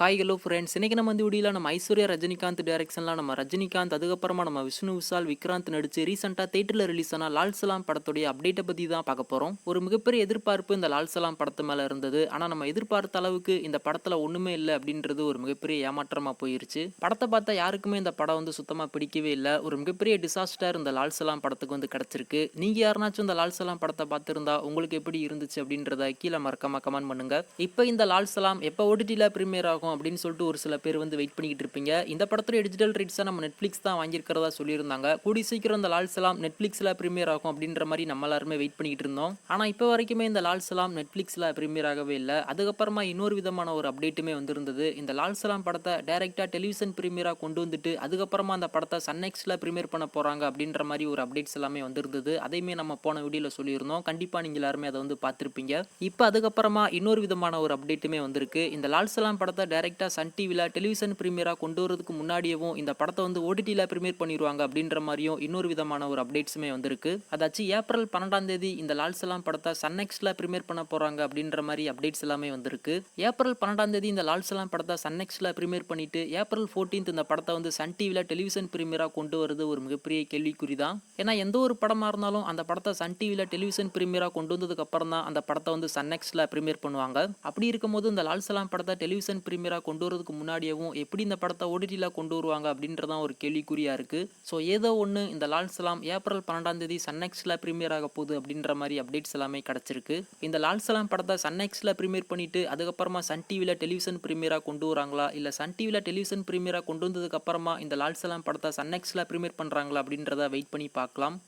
Hi hello friends, இன்னைக்கு நம்ம இந்த வீடியோவில் நம்ம ஐஸ்வர்யா ரஜினிகாந்த் டைரக்ஷனில் நம்ம ரஜினிகாந்த் அதுக்கப்புறமா நம்ம விஷ்ணு விஷால் விக்ராந்த் நடிச்சு ரீசெண்டாக தேட்டரில் ரிலீஸ் ஆன லால் சலாம் படத்துடைய அப்டேட்டை பற்றி தான் பார்க்க போகிறோம். ஒரு மிகப்பெரிய எதிர்பார்ப்பு இந்த லால் சலாம் படத்து மேலே இருந்தது. ஆனால் நம்ம எதிர்பார்த்த அளவுக்கு இந்த படத்தில் ஒன்றுமே இல்லை அப்படின்றது ஒரு மிகப்பெரிய ஏமாற்றமாக போயிருச்சு. படத்தை பார்த்தா யாருக்குமே இந்த படம் சுத்தமாக பிடிக்கவே இல்லை. ஒரு மிகப்பெரிய டிசாஸ்டர் இந்த லால் சலாம் படத்துக்கு கிடச்சிருக்கு. நீங்கள் யாருனாச்சும் இந்த லால் சலாம் படத்தை பார்த்துருந்தா உங்களுக்கு எப்படி இருந்துச்சு அப்படின்றத கீழே மறக்காம கமெண்ட் பண்ணுங்க. இப்போ இந்த லால் சலாம் எப்போ ஓடிடியில் ப்ரீமியர் ஆகும் அப்படின்னு சொல்லிட்டு ஒரு சில பேர் வெயிட் பண்ணிக்கிட்டு இருப்பீங்க. இந்த படத்துடைய டிஜிட்டல் ரைட்ஸை நம்ம நெட்ஃப்ளிக்ஸ் தான் வாங்கியிருக்கிறதா சொல்லியிருந்தாங்க. கூடி சீக்கிரம் இந்த லால் சலாம் நெட்ஃப்ளிக்ஸில் ப்ரீமியர் ஆகும் அப்படின்ற மாதிரி நம்ம எல்லாருமே வெயிட் பண்ணிக்கிட்டு இருந்தோம். ஆனால் இப்போ வரைக்குமே இந்த லால் சலாம் நெட்ஃப்ளிக்ஸில் ப்ரீமியர் ஆகவே இல்லை. அதுக்கப்புறமா இன்னொரு விதமான ஒரு அப்டேட்டுமே வந்திருந்தது. இந்த லால் சலாம் படத்தை டைரெக்டாக டெலிவிஷன் ப்ரீமியராக கொண்டு வந்துட்டு அதுக்கப்புறமா அந்த படத்தை சன்னெக்ஸில் ப்ரீமியர் பண்ண போகிறாங்க அப்படின்ற மாதிரி ஒரு அப்டேட்ஸ் எல்லாமே வந்திருந்தது. அதையுமே நம்ம போன வீடியோவில் சொல்லியிருந்தோம். கண்டிப்பாக நீங்கள் எல்லாருமே அதை பார்த்துருப்பீங்க. இப்போ அதுக்கப்புறமா இன்னொரு விதமான ஒரு அப்டேட்டுமே வந்திருக்கு. இந்த லால் சலாம் படத்தை டைரெக்டாக சன் டிவியில் டெலிவிஷன் ப்ரீமியராக கொண்டு வரதுக்கு முன்னாடியவும் இந்த படத்தை ஓடிடியில் ப்ரீமியர் பண்ணிடுவாங்க அப்படின்ற மாதிரியும் இன்னொரு விதமான ஒரு அப்டேட்ஸுமே வந்திருக்கு. அதாச்சு ஏப்ரல் 12 இந்த லால் சலாம் படத்தை சன்னெக்ஸில் ப்ரீமியர் பண்ண போகிறாங்க அப்படின்ற மாதிரி அப்டேட்ஸ் எல்லாமே வந்திருக்கு. ஏப்ரல் 12 இந்த லால் சலாம் படத்தை சன்னெக்ஸில் ப்ரீமியர் பண்ணிட்டு ஏப்ரல் 14 இந்த படத்தை சன் டிவியில் டெலிவிஷன் ப்ரீமியராக கொண்டு வருது ஒரு மிகப்பெரிய கேள்விக்குறி தான். ஏன்னா எந்த ஒரு படமாக இருந்தாலும் அந்த படத்தை சன் டிவியில் டெலிவிஷன் ப்ரீமியராக கொண்டு வந்ததுக்கு அப்புறம் தான் அந்த படத்தை சன்னெக்ஸில் ப்ரீமியர் பண்ணுவாங்க. அப்படி இருக்கும்போது இந்த லால் சலாம் படத்தை டெலிவிஷன் ப்ரீமியராக கொண்டு வரதுக்கு முன்னாடியவும் எப்படி இந்த படத்தை ஓடிடியில் கொண்டு வருவாங்க அப்படின்றதான் ஒரு கேள்விக்குறியா இருக்கு. ஸோ ஏதோ ஒன்று இந்த லால் சலாம் ஏப்ரல் 12 சன்னெக்ஸில் ப்ரீமியர் ஆக போகுது அப்படின்ற மாதிரி அப்டேட்ஸ் எல்லாமே கிடைச்சிருக்கு. இந்த லால் சலாம் படத்தை சன்னெக்ஸில் ப்ரீமியர் பண்ணிட்டு அதுக்கப்புறமா சன் டிவியில் டெலிவிஷன் ப்ரீமியராக கொண்டு வராங்களா, இல்லை சன் டிவியில் டெலிவிஷன் ப்ரீமியராக கொண்டு வந்ததுக்கு அப்புறமா இந்த லால் சலாம் படத்தை சன்னெக்ஸில் ப்ரீமியர் பண்ணுறாங்களா அப்படின்றத வெயிட் பண்ணி பார்க்கலாம்.